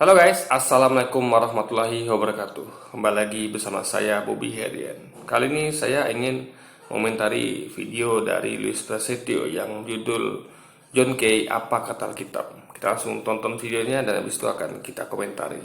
Halo guys, Assalamualaikum warahmatullahi wabarakatuh. Kembali lagi bersama saya Bobby Herian. Kali ini saya ingin mengomentari video dari Luis Prasetyo yang judul John Kay Apa Kata Alkitab. Kita langsung tonton videonya dan habis itu akan kita komentari.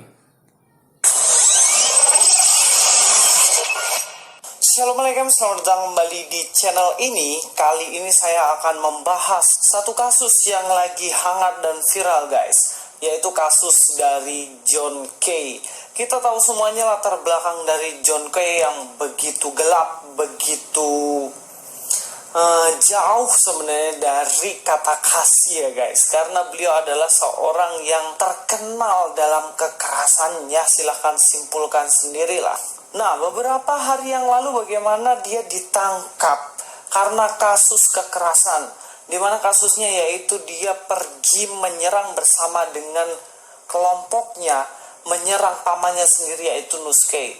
Assalamualaikum, selamat datang kembali di channel ini. Kali ini saya akan membahas satu kasus yang lagi hangat dan viral guys, yaitu kasus dari John Kay. Kita tahu semuanya latar belakang dari John Kay yang begitu gelap, begitu jauh sebenarnya dari kata kasih ya guys. Karena beliau adalah seorang yang terkenal dalam kekerasannya, silahkan simpulkan sendirilah. Nah, beberapa hari yang lalu bagaimana dia ditangkap karena kasus kekerasan. Dimana kasusnya yaitu dia pergi menyerang bersama dengan kelompoknya, menyerang pamannya sendiri yaitu Nuskay.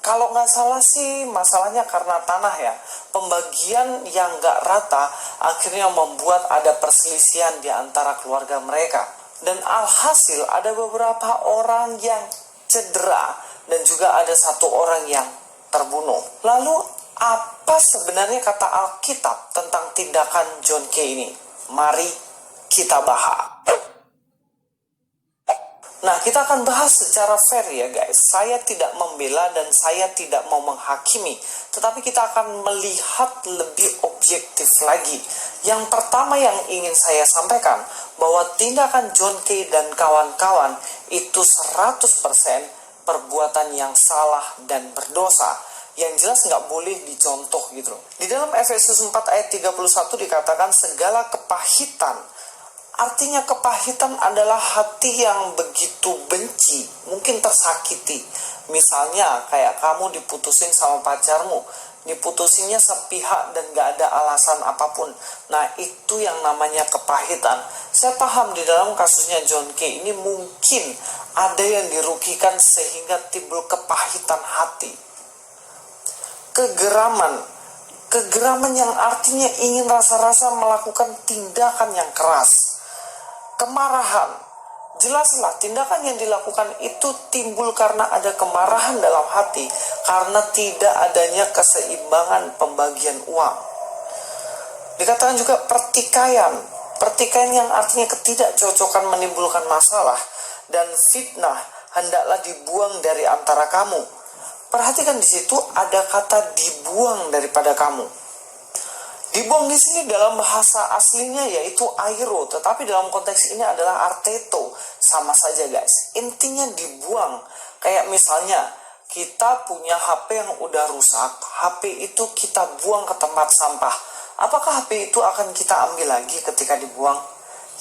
Kalau nggak salah sih masalahnya karena tanah ya. Pembagian yang nggak rata akhirnya membuat ada perselisihan di antara keluarga mereka. Dan alhasil ada beberapa orang yang cedera dan juga ada satu orang yang terbunuh. Lalu apa sebenarnya kata Alkitab tentang tindakan John Kay ini? Mari kita bahas. Nah, kita akan bahas secara fair ya guys. Saya tidak membela dan saya tidak mau menghakimi, tetapi kita akan melihat lebih objektif lagi. Yang pertama yang ingin saya sampaikan, bahwa tindakan John Kay dan kawan-kawan itu 100% perbuatan yang salah dan berdosa, yang jelas nggak boleh dicontoh gitu loh. Di dalam Efesus 4 ayat 31 dikatakan segala kepahitan. Artinya kepahitan adalah hati yang begitu benci, mungkin tersakiti. Misalnya kayak kamu diputusin sama pacarmu, diputusinnya sepihak dan gak ada alasan apapun. Nah, itu yang namanya kepahitan. Saya paham di dalam kasusnya John Kay ini mungkin ada yang dirugikan sehingga timbul kepahitan hati. Kegeraman yang artinya ingin rasa-rasa melakukan tindakan yang keras. Kemarahan, jelaslah tindakan yang dilakukan itu timbul karena ada kemarahan dalam hati, karena tidak adanya keseimbangan pembagian uang. Dikatakan juga pertikaian yang artinya ketidakcocokan menimbulkan masalah, dan fitnah hendaklah dibuang dari antara kamu. Perhatikan di situ ada kata dibuang daripada kamu. Dibuang di sini dalam bahasa aslinya yaitu airo, tetapi dalam konteks ini adalah arteto. Sama saja guys, intinya dibuang. Kayak misalnya kita punya HP yang udah rusak, HP itu kita buang ke tempat sampah. Apakah HP itu akan kita ambil lagi ketika dibuang?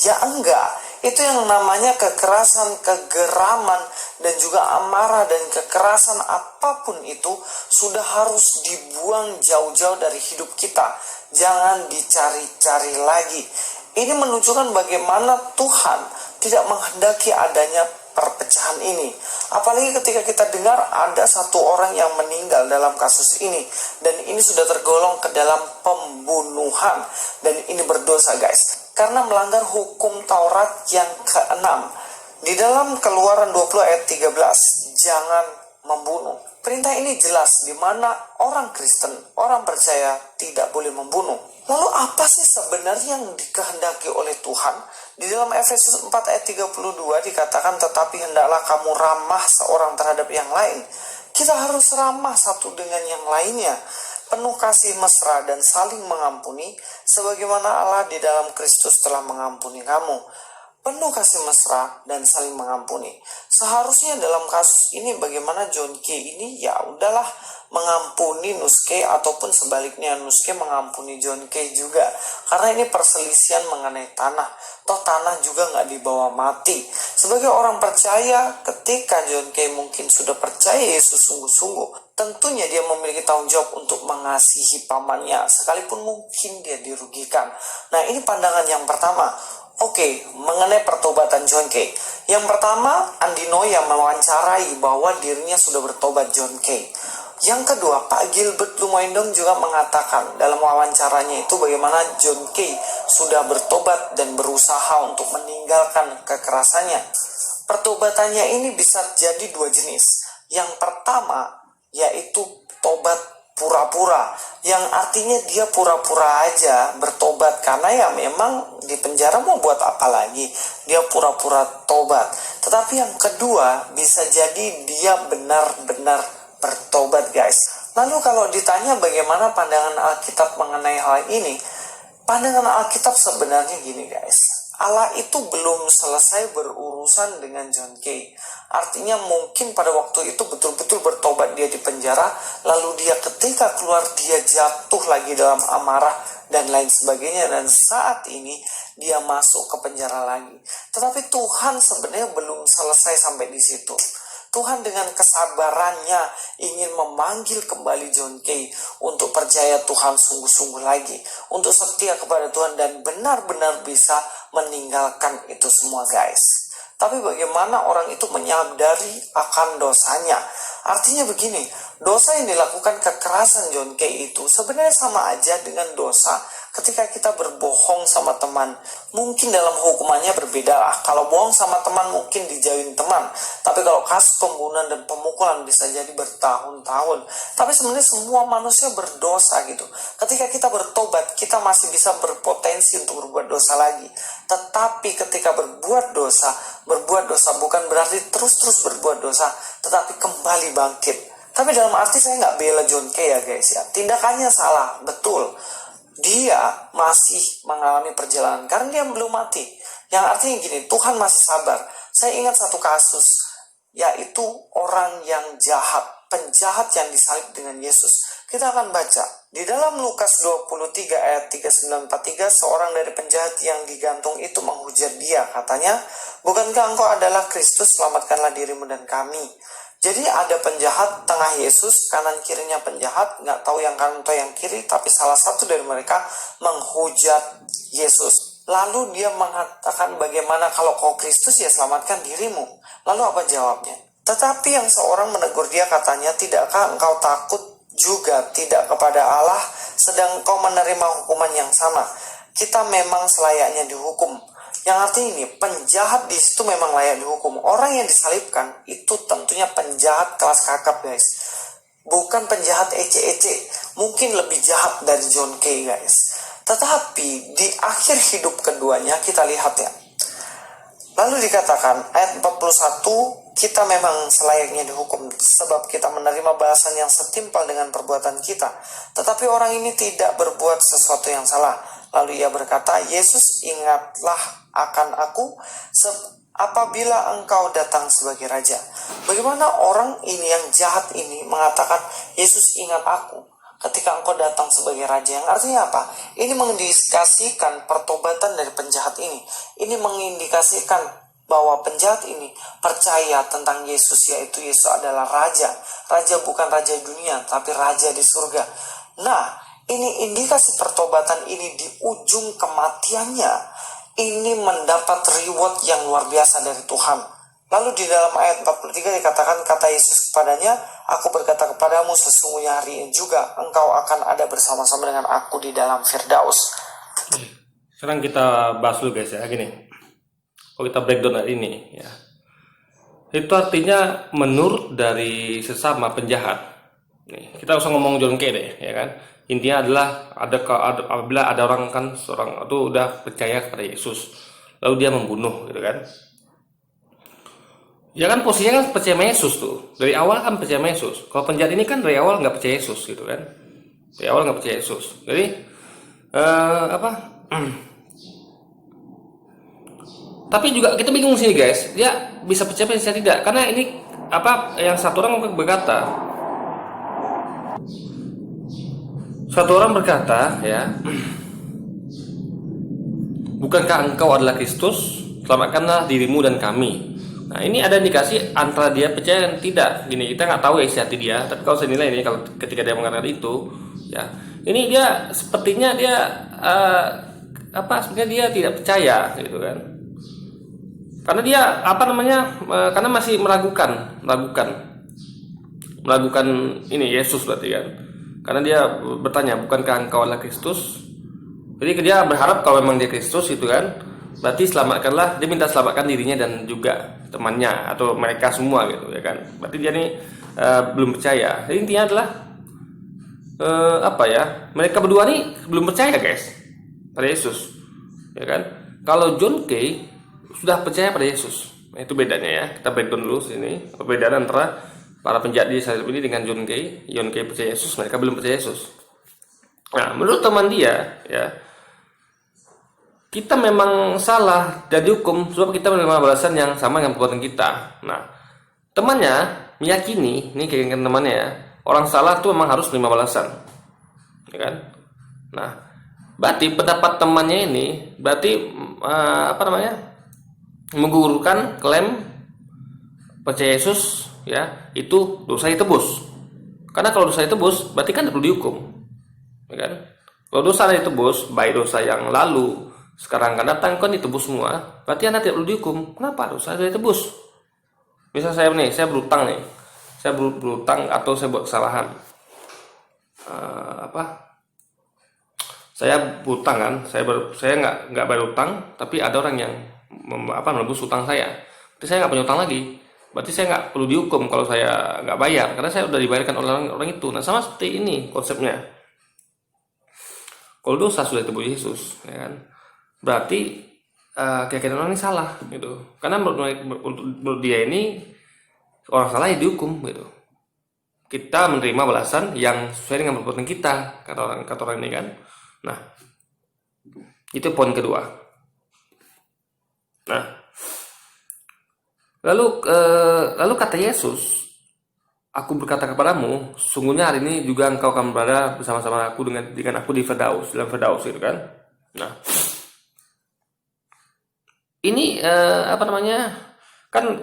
Ya enggak. Itu yang namanya kekerasan, kegeraman, dan juga amarah dan kekerasan apapun itu sudah harus dibuang jauh-jauh dari hidup kita. Jangan dicari-cari lagi. Ini menunjukkan bagaimana Tuhan tidak menghendaki adanya perpecahan ini. Apalagi ketika kita dengar ada satu orang yang meninggal dalam kasus ini, dan ini sudah tergolong ke dalam pembunuhan, dan ini berdosa guys, karena melanggar hukum Taurat yang ke-6. Di dalam Keluaran 20 ayat 13, jangan membunuh. Perintah ini jelas di mana orang Kristen, orang percaya tidak boleh membunuh. Lalu apa sih sebenarnya yang dikehendaki oleh Tuhan? Di dalam Efesus 4 ayat 32 dikatakan, tetapi hendaklah kamu ramah seorang terhadap yang lain. Kita harus ramah satu dengan yang lainnya, penuh kasih mesra dan saling mengampuni, sebagaimana Allah di dalam Kristus telah mengampuni kamu. Penuh kasih mesra dan saling mengampuni. Seharusnya dalam kasus ini bagaimana John Kay ini ya udahlah mengampuni Nuskay, ataupun sebaliknya Nuskay mengampuni John Kay juga. Karena ini perselisihan mengenai tanah. Toh tanah juga nggak dibawa mati. Sebagai orang percaya, ketika John Kay mungkin sudah percaya Yesus sungguh-sungguh, tentunya dia memiliki tanggung jawab untuk mengasihi pamannya, sekalipun mungkin dia dirugikan. Nah, ini pandangan yang pertama. Oke, mengenai pertobatan John Kay. Yang pertama, Andino yang mewawancarai bahwa dirinya sudah bertobat John Kay. Yang kedua, Pak Gilbert Lumoindong juga mengatakan dalam wawancaranya itu bagaimana John Kay sudah bertobat dan berusaha untuk meninggalkan kekerasannya. Pertobatannya ini bisa jadi dua jenis. Yang pertama yaitu tobat pura-pura, yang artinya dia pura-pura aja bertobat karena ya memang di penjara mau buat apa lagi, dia pura-pura tobat. Tetapi yang kedua bisa jadi dia benar-benar bertobat, guys. Lalu kalau ditanya bagaimana pandangan Alkitab mengenai hal ini, pandangan Alkitab sebenarnya gini, guys. Allah itu belum selesai berurusan dengan John Kay. Artinya mungkin pada waktu itu betul-betul bertobat dia di penjara, lalu dia ketika keluar dia jatuh lagi dalam amarah dan lain sebagainya, dan saat ini dia masuk ke penjara lagi. Tetapi Tuhan sebenarnya belum selesai sampai di situ. Tuhan dengan kesabarannya ingin memanggil kembali John Kay untuk percaya Tuhan sungguh-sungguh lagi, untuk setia kepada Tuhan dan benar-benar bisa meninggalkan itu semua, guys. Tapi bagaimana orang itu menyadari akan dosanya? Artinya begini, dosa yang dilakukan kekerasan John Kay itu sebenarnya sama aja dengan dosa ketika kita berbohong sama teman. Mungkin dalam hukumannya berbeda lah. Kalau bohong sama teman mungkin dijauhin teman. Tapi kalau kasus pembunuhan dan pemukulan bisa jadi bertahun-tahun. Tapi sebenarnya semua manusia berdosa gitu. Ketika kita bertobat, kita masih bisa berpotensi untuk berbuat dosa lagi. Tetapi ketika berbuat dosa bukan berarti terus-terus berbuat dosa, tetapi kembali bangkit. Tapi dalam arti saya nggak bela John Kay ya, guys ya. Tindakannya salah, betul. Dia masih mengalami perjalanan karena dia belum mati. Yang artinya gini, Tuhan masih sabar. Saya ingat satu kasus, yaitu orang yang jahat, penjahat yang disalib dengan Yesus. Kita akan baca di dalam Lukas 23 ayat 3943, seorang dari penjahat yang digantung itu menghujat dia. Katanya, bukankah engkau adalah Kristus, selamatkanlah dirimu dan kami. Jadi ada penjahat tengah Yesus, kanan kirinya penjahat, nggak tahu yang kanan atau yang kiri, tapi salah satu dari mereka menghujat Yesus. Lalu dia mengatakan, bagaimana kalau kau Kristus, ya selamatkan dirimu. Lalu apa jawabnya? Tetapi yang seorang menegur dia, katanya, tidakkah engkau takut juga tidak kepada Allah, sedang engkau menerima hukuman yang sama? Kita memang selayaknya dihukum. Yang artinya ini, penjahat di situ memang layak dihukum. Orang yang disalibkan itu tentunya penjahat kelas kakap, guys. Bukan penjahat ece-ece. Mungkin lebih jahat dari John Kay, guys. Tetapi di akhir hidup keduanya kita lihat ya. Lalu dikatakan ayat 41, kita memang selayaknya dihukum sebab kita menerima balasan yang setimpal dengan perbuatan kita. Tetapi orang ini tidak berbuat sesuatu yang salah. Lalu ia berkata, Yesus, ingatlah akan aku apabila engkau datang sebagai raja. Bagaimana orang ini yang jahat ini mengatakan, Yesus ingat aku ketika engkau datang sebagai raja. Yang artinya apa? Ini mengindikasikan pertobatan dari penjahat ini. Ini mengindikasikan bahwa penjahat ini percaya tentang Yesus, yaitu Yesus adalah raja. Raja bukan raja dunia, tapi raja di surga. Nah, ini indikasi pertobatan ini di ujung kematiannya, ini mendapat reward yang luar biasa dari Tuhan. Lalu di dalam ayat 43 dikatakan, kata Yesus kepadanya, aku berkata kepadamu, sesungguhnya hari ini juga engkau akan ada bersama-sama dengan aku di dalam Firdaus. Sekarang kita bahas dulu, guys ya, gini. Kalau kita breakdown hari ini ya, itu artinya menurut dari sesama penjahat. Nih, kita usah ngomong John Kay deh, ya kan? Intinya adalah apabila ada orang kan, seorang itu udah percaya kepada Yesus, lalu dia membunuh, gitu kan? Ya kan posisinya kan percaya sama Yesus tuh, dari awal kan percaya sama Yesus. Kalau penjahat ini kan dari awal nggak percaya Yesus, gitu kan? Dari awal nggak percaya Yesus. Jadi tapi juga kita bingung sini, guys. Dia bisa percaya bisa tidak? Karena ini yang satu orang berkata. Satu orang berkata, ya, bukankah engkau adalah Kristus? Selamatkanlah dirimu dan kami. Nah, ini ada indikasi antara dia percaya dan tidak. Gini, kita nggak tahu isi hati dia. Tapi kalau saya nilai ini, kalau ketika dia mengatakan itu, ya, ini dia sepertinya dia sebenarnya dia tidak percaya, gitu kan? Karena dia karena masih meragukan ini Yesus berarti kan. Karena dia bertanya, bukankah engkau adalah Kristus? Jadi dia berharap kalau memang dia Kristus itu kan, berarti selamatkanlah, dia minta selamatkan dirinya dan juga temannya atau mereka semua gitu ya kan. Berarti dia ini belum percaya. Jadi intinya adalah apa ya? Mereka berdua nih belum percaya guys pada Yesus, ya kan? Kalau John Kay sudah percaya pada Yesus. Nah, itu bedanya ya. Kita breakdown dulu sini. Perbedaan antara para penjahat di salib ini dengan John Kay. John Kay percaya Yesus, mereka belum percaya Yesus. Nah, menurut teman dia, ya, kita memang salah dan dihukum sebab kita menerima balasan yang sama dengan perbuatan kita. Nah, temannya meyakini, ini keinginan temannya ya, orang salah tuh memang harus menerima balasan, ya kan? Nah, berarti pendapat temannya ini berarti apa namanya, menggugurkan klaim percaya Yesus ya itu dosa ditebus. Karena kalau dosa ditebus berarti kan perlu dihukum, ya kan? Kalau dosa ditebus, baik dosa yang lalu, sekarang akan datang kan ditebus semua, berarti Anda tidak perlu dihukum. Kenapa? Dosa sudah ditebus. Misal saya nih, saya berutang nih, saya berutang atau saya buat kesalahan, saya berutang kan, saya nggak bayar utang, tapi ada orang yang menebus utang saya, berarti saya nggak punya utang lagi, berarti saya nggak perlu dihukum kalau saya nggak bayar, karena saya udah dibayarkan oleh orang itu. Nah, sama seperti ini konsepnya. Kalau dosa sudah ditebus Yesus, ya kan, berarti keyakinan orang ini salah gitu, karena menurut dia ini orang salah ya dihukum gitu. Kita menerima balasan yang sesuai dengan perbuatan kita, kata orang ini kan. Nah, itu poin kedua. Nah, lalu kata Yesus, aku berkata kepadamu, sungguhnya hari ini juga engkau akan berada bersama-sama aku dengan aku di Firdaus, dalam Firdaus gitu kan. Nah, ini apa namanya, kan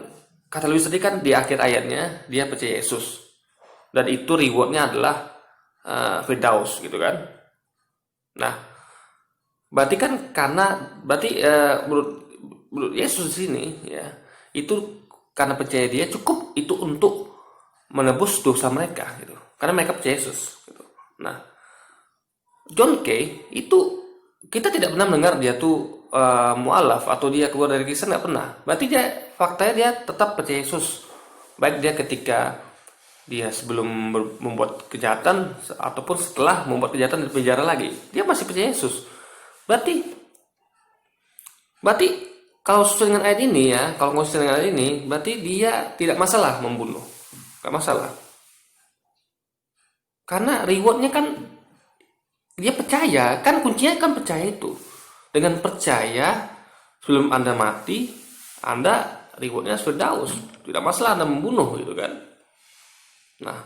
kata Luis tadi kan di akhir ayatnya dia percaya Yesus dan itu rewardnya adalah Firdaus gitu kan. Nah, berarti kan berarti menurut Yesus di sini ya, itu karena percaya dia cukup itu untuk menebus dosa mereka gitu, karena mereka percaya Yesus gitu. Nah, John Kay itu kita tidak pernah mendengar dia tuh mualaf atau dia keluar dari Kristen, nggak pernah. Berarti faktanya dia tetap percaya Yesus, baik dia ketika dia sebelum membuat kejahatan ataupun setelah membuat kejahatan di penjara lagi, dia masih percaya Yesus. Berarti kalau sesuai dengan ayat ini ya, kalau sesuai dengan ayat ini, berarti dia tidak masalah membunuh, nggak masalah. Karena rewardnya kan dia percaya, kan kuncinya kan percaya itu. Dengan percaya sebelum Anda mati, Anda rewardnya Firdaus, tidak masalah Anda membunuh gitu kan. Nah,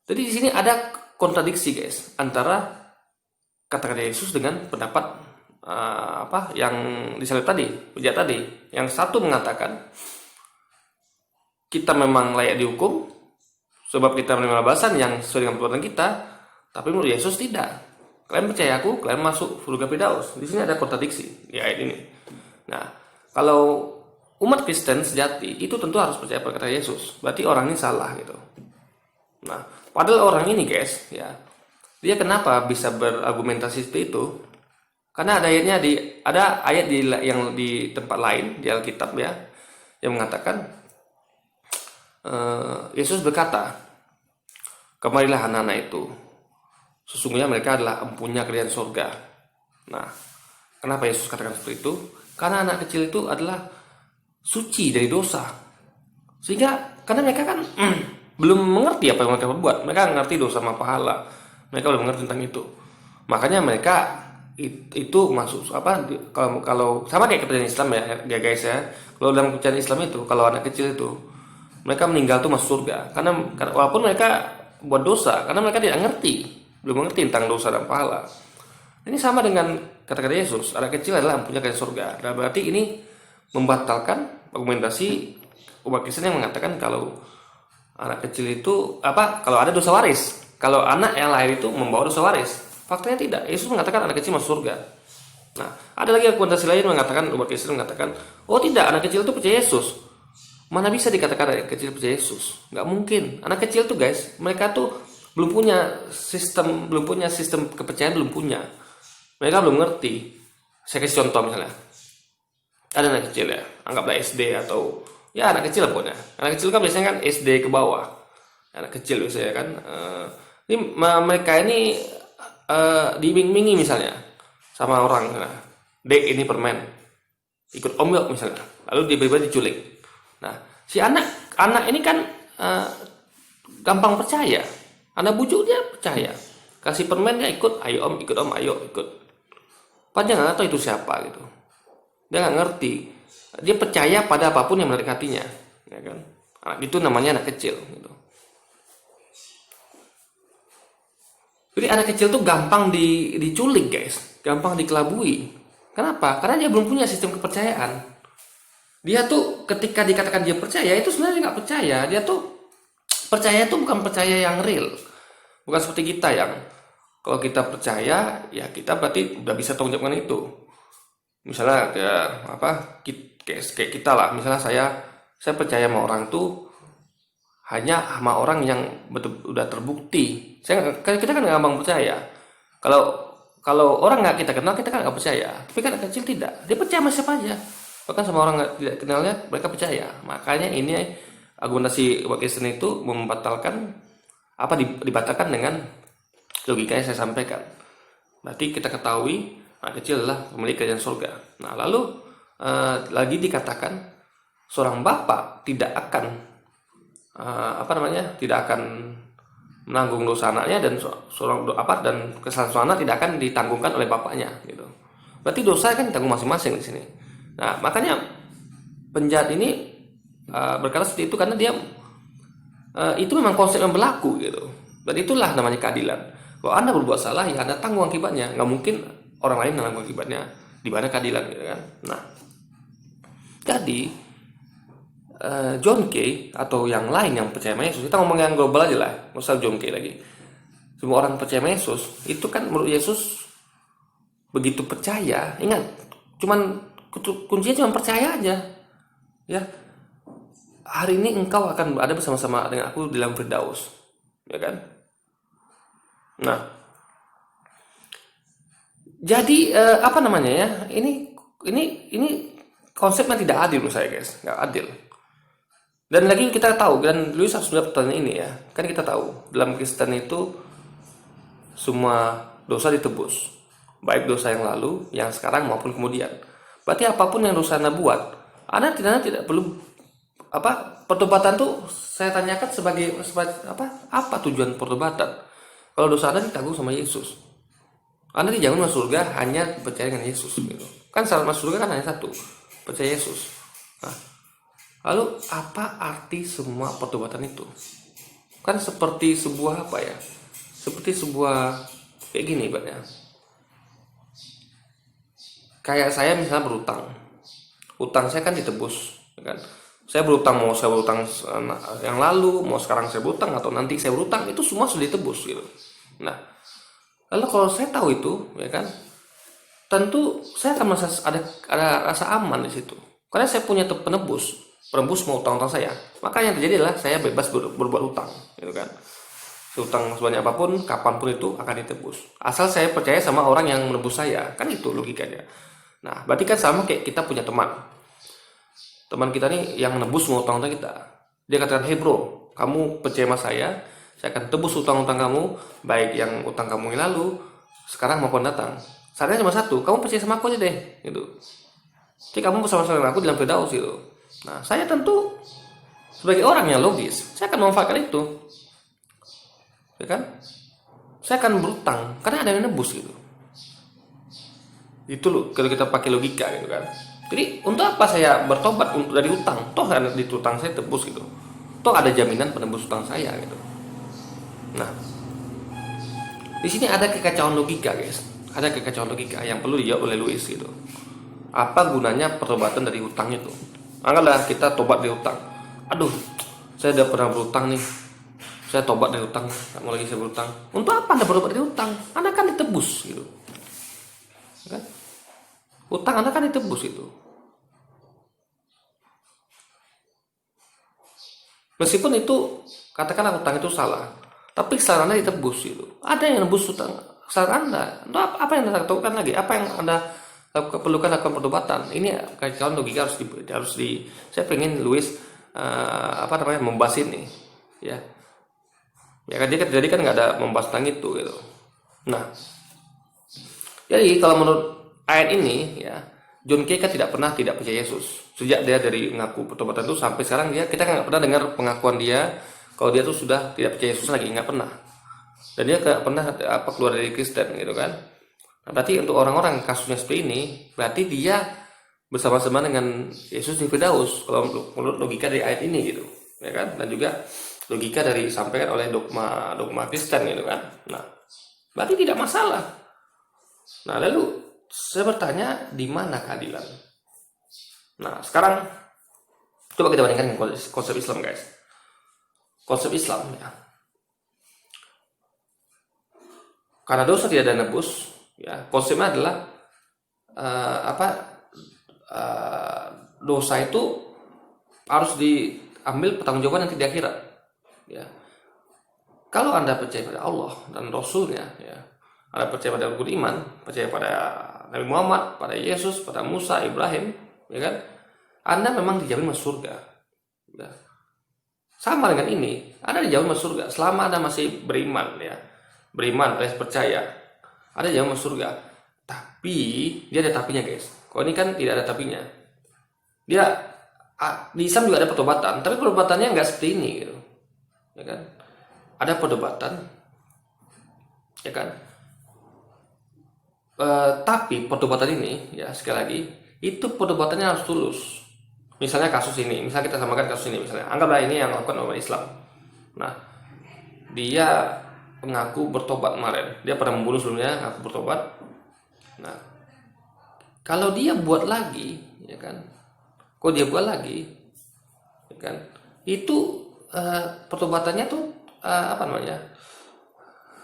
jadi di sini ada kontradiksi guys antara kata-kata Yesus dengan pendapat yang disalib tadi, penjahat tadi. Yang satu mengatakan kita memang layak dihukum sebab kita menerima balasan yang sesuai dengan perbuatan kita, tapi menurut Yesus tidak. Kalian percaya aku, kalian masuk surga Firdaus. Di sini ada kontradiksi di ayat ini. Nah, kalau umat Kristen sejati itu tentu harus percaya pada kata Yesus. Berarti orang ini salah gitu. Nah, padahal orang ini guys, ya, dia kenapa bisa berargumentasi seperti itu? Karena ada ayat yang di tempat lain di Alkitab ya, yang mengatakan Yesus berkata, kemarilah anak-anak itu, sesungguhnya mereka adalah empunya kerajaan surga. Nah, kenapa Yesus katakan seperti itu? Karena anak kecil itu adalah suci dari dosa, sehingga karena mereka kan belum mengerti apa yang mereka perbuat, mereka ngerti dosa sama pahala, mereka belum mengerti tentang itu, makanya mereka itu masuk kalau sama kayak kepercayaan Islam ya guys ya. Kalau dalam kepercayaan Islam itu kalau anak kecil itu mereka meninggal tuh masuk surga karena walaupun mereka buat dosa, karena mereka tidak belum mengerti tentang dosa dan pahala. Ini sama dengan kata-kata Yesus, anak kecil adalah empunya kerajaan surga. Nah, berarti ini membatalkan argumentasi umat Kristen yang mengatakan kalau anak kecil itu kalau ada dosa waris, kalau anak yang lahir itu membawa dosa waris. Faktanya tidak. Yesus mengatakan anak kecil masuk surga. Nah, ada lagi argumentasi lain mengatakan, umat Kristen mengatakan, oh tidak, anak kecil itu percaya Yesus. Mana bisa dikatakan anak kecil percaya Yesus? Nggak mungkin. Anak kecil tuh guys, mereka tuh belum punya sistem kepercayaan, belum punya. Mereka belum ngerti Saya kasih contoh misalnya, ada anak kecil ya, anggaplah SD atau ya anak kecil lah pokoknya. Anak kecil kan biasanya kan SD ke bawah, anak kecil biasanya kan. Ini mereka ini diiming-imingi misalnya sama orang, nah, dek ini permen, ikut om yuk misalnya, lalu tiba-tiba diculik. Nah, si anak ini kan gampang percaya, anak bujuk dia percaya, kasih permen dia ikut, ayo om, ayo ikut. Padahal nggak tahu itu siapa gitu, dia nggak ngerti, dia percaya pada apapun yang menarik hatinya, ya kan? Itu namanya anak kecil gitu. Jadi anak kecil tuh gampang diculik guys, gampang dikelabui. Kenapa? Karena dia belum punya sistem kepercayaan. Dia tuh ketika dikatakan dia percaya, itu sebenarnya nggak percaya. Dia tuh percaya itu bukan percaya yang real, bukan seperti kita yang kalau kita percaya ya kita berarti udah bisa tanggung jawab dengan itu. Misalnya kayak kita lah, misalnya saya percaya sama orang tuh hanya sama orang yang betul udah terbukti. Kita kan nggak gampang percaya. Kalau orang nggak kita kenal, kita kan nggak percaya. Tapi kan anak kecil tidak, dia percaya sama siapa aja. Bahkan sama orang nggak tidak kenalnya, mereka percaya. Makanya ini argumentasi umat Kristen itu membatalkan dibatalkan dengan logika yang saya sampaikan. Berarti kita ketahui anak kecil adalah pemilik kerajaan surga. Nah, lalu lagi dikatakan seorang bapak tidak akan tidak akan menanggung dosa anaknya, dan dan kesalahan seorang anak tidak akan ditanggungkan oleh bapaknya gitu. Berarti dosa kan ditanggung masing-masing di sini. Nah, makanya penjahat ini berkata seperti itu karena dia itu memang konsep yang berlaku gitu. Dan itulah namanya keadilan. Kalau Anda berbuat salah, ya Anda tanggung akibatnya. Nggak mungkin orang lain menanggung akibatnya. Di mana keadilan gitu kan. Nah, jadi John Kay atau yang lain yang percaya sama Yesus, kita ngomong yang global aja lah, nggak usah John Kay lagi. Semua orang percaya sama Yesus, itu kan menurut Yesus begitu percaya, ingat, kuncinya cuma percaya aja, ya. Hari ini engkau akan berada bersama-sama dengan aku di dalam Firdaus, ya kan? Nah, jadi ini konsepnya tidak adil menurut saya guys, nggak adil. Dan lagi kita tahu, dan Louis sudah bertanya ini ya, kan kita tahu dalam Kristen itu semua dosa ditebus, baik dosa yang lalu, yang sekarang maupun kemudian. Berarti apapun yang dosa Anda buat, Anda tidak perlu pertobatan tuh saya tanyakan sebagai apa tujuan pertobatan? Kalau dosa Anda ditanggung sama Yesus, Anda dijamin masuk surga hanya percaya dengan Yesus gitu. Kan syarat masuk surga kan hanya satu, percaya Yesus. Nah, lalu apa arti semua pertobatan itu? Kan seperti sebuah seperti sebuah kayak gini ibaratnya. Kayak saya misalnya berutang, utang saya kan ditebus, ya kan? Saya berutang, mau saya berutang yang lalu, mau sekarang saya berutang atau nanti saya berutang, itu semua sudah ditebus gitu. Nah, lalu kalau saya tahu itu, ya kan, tentu saya akan merasa ada rasa aman di situ, karena saya punya penebus mau utang-utang saya. Maka yang terjadi adalah saya bebas berbuat utang, gitu kan. Utang sebanyak apapun, kapanpun itu akan ditebus. Asal saya percaya sama orang yang menebus saya, kan itu logikanya. Nah, berarti kan sama kayak kita punya teman. Teman kita nih yang menebus mau utang-utang kita. Dia katakan, hey bro, kamu percaya sama saya akan tebus utang-utang kamu, baik yang utang kamu yang lalu, sekarang maupun datang. Sarannya cuma satu, kamu percaya sama aku aja deh, gitu. Jadi kamu bersama-sama dengan aku dalam Firdaus gitu. Nah, saya tentu sebagai orang yang logis, saya akan memanfaatkan itu, ya kan? Saya akan berutang karena ada yang nebus gitu. Itu loh, kalau kita pakai logika gitu kan. Jadi untuk apa saya bertobat untuk dari utang? Toh ada di utang saya tebus gitu. Toh ada jaminan penebus utang saya gitu. Nah, di sini ada kekacauan logika guys. Ada kekacauan logika yang perlu dijawab oleh Louis gitu. Apa gunanya pertobatan dari utang itu? Anggaplah kita tobat dari utang. Aduh, saya udah pernah berutang nih. Saya tobat dari utang, nggak mau lagi saya berutang. Untuk apa Anda bertobat dari utang? Anda kan ditebus gitu. Kan? Utang Anda kan ditebus itu. Meskipun itu katakanlah utang itu salah, tapi kesalahan Anda ditebus itu. Ada yang nebus utang kesalahan Anda. Untuk apa yang Anda lakukan lagi? Apa yang Anda perlukan lakukan pertobatan. Ini kawan logika saya pengen Luis membahas ini, ya. Ya kan jadi kan nggak ada membahas tentang itu gitu. Nah, jadi kalau menurut ayat ini ya, John Kay kan tidak percaya Yesus. Sejak dia dari mengaku pertobatan itu sampai sekarang kita nggak pernah dengar pengakuan dia kalau dia tuh sudah tidak percaya Yesus lagi, nggak pernah. Dan dia nggak pernah keluar dari Kristen gitu kan. Nah, berarti untuk orang-orang kasusnya seperti ini, berarti dia bersama-sama dengan Yesus di Firdaus kalau menurut logika dari ayat ini gitu, ya kan? Dan juga logika dari disampaikan oleh dogma Kristen gitu kan. Nah, berarti tidak masalah. Nah, lalu saya bertanya, di mana keadilan? Nah, sekarang coba kita bandingkan dengan konsep Islam, guys. Konsep Islam ya. Karena dosa tidak ada nebus, ya. Konsepnya adalah dosa itu harus diambil pertanggungjawaban nanti di akhirat, ya. Kalau Anda percaya pada Allah dan Rasulnya, ya, Anda percaya pada beriman, percaya pada Nabi Muhammad, pada Yesus, pada Musa, Ibrahim, ya kan? Anda memang dijamin masuk surga. Ya. Sama dengan ini, Anda dijamin masuk surga selama Anda masih beriman, ya. Beriman, alias percaya, Anda dijamin masuk surga. Tapi dia ada tapinya, guys. Kalau ini kan tidak ada tapinya. Dia di Islam juga ada pertobatan, tapi pertobatannya nggak seperti ini, gitu. Ya kan? Ada perdebatan, ya kan? Tapi perdebatan ini, ya sekali lagi, itu perdebatannya harus tulus. Misalnya kasus ini, misalnya kita samakan kasus ini, misalnya anggaplah ini yang lakukan oleh Islam. Nah, dia mengaku bertobat kemarin, dia pernah membunuh sebelumnya, ngaku bertobat. Nah, kalau dia buat lagi, ya kan? Kok dia buat lagi, ya kan? Itu pertobatannya tuh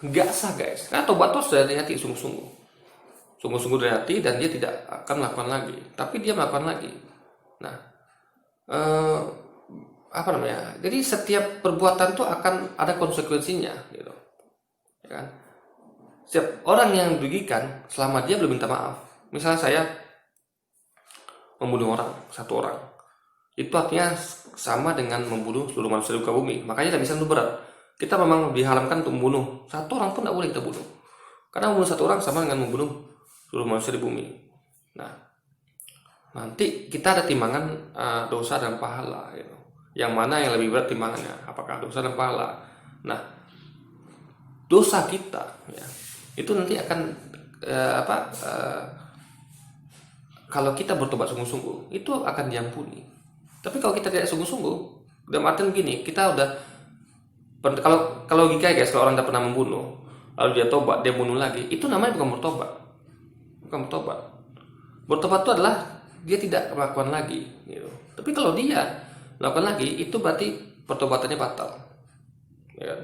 nggak sah, guys. Karena tobat itu sudah dari hati, sungguh-sungguh dari hati, dan dia tidak akan melakukan lagi. Tapi dia melakukan lagi. Nah, jadi setiap perbuatan itu akan ada konsekuensinya, gitu, ya kan? Setiap orang yang dirugikan selama dia belum minta maaf. Misalnya saya membunuh satu orang, itu artinya sama dengan membunuh seluruh manusia di muka bumi. Makanya tidak bisa itu berat. Kita memang diharamkan untuk membunuh satu orang pun, tidak boleh kita bunuh, karena membunuh satu orang sama dengan membunuh seluruh manusia di bumi. Nah, nanti kita ada timbangan dosa dan pahala, gitu. Yang mana yang lebih berat timbangannya? Apakah dosa dan pahala? Nah, dosa kita, ya, itu nanti akan kalau kita bertobat sungguh-sungguh, itu akan diampuni. Tapi kalau kita tidak sungguh-sungguh, dalam artian begini, kita udah kalau logika, guys, kalau orang tidak pernah membunuh, lalu dia tobat, dia bunuh lagi, itu namanya bukan bertobat. Bukan bertobat. Bertobat itu adalah dia tidak melakukan lagi, gitu. Tapi kalau dia melakukan lagi, itu berarti pertobatannya batal, ya kan?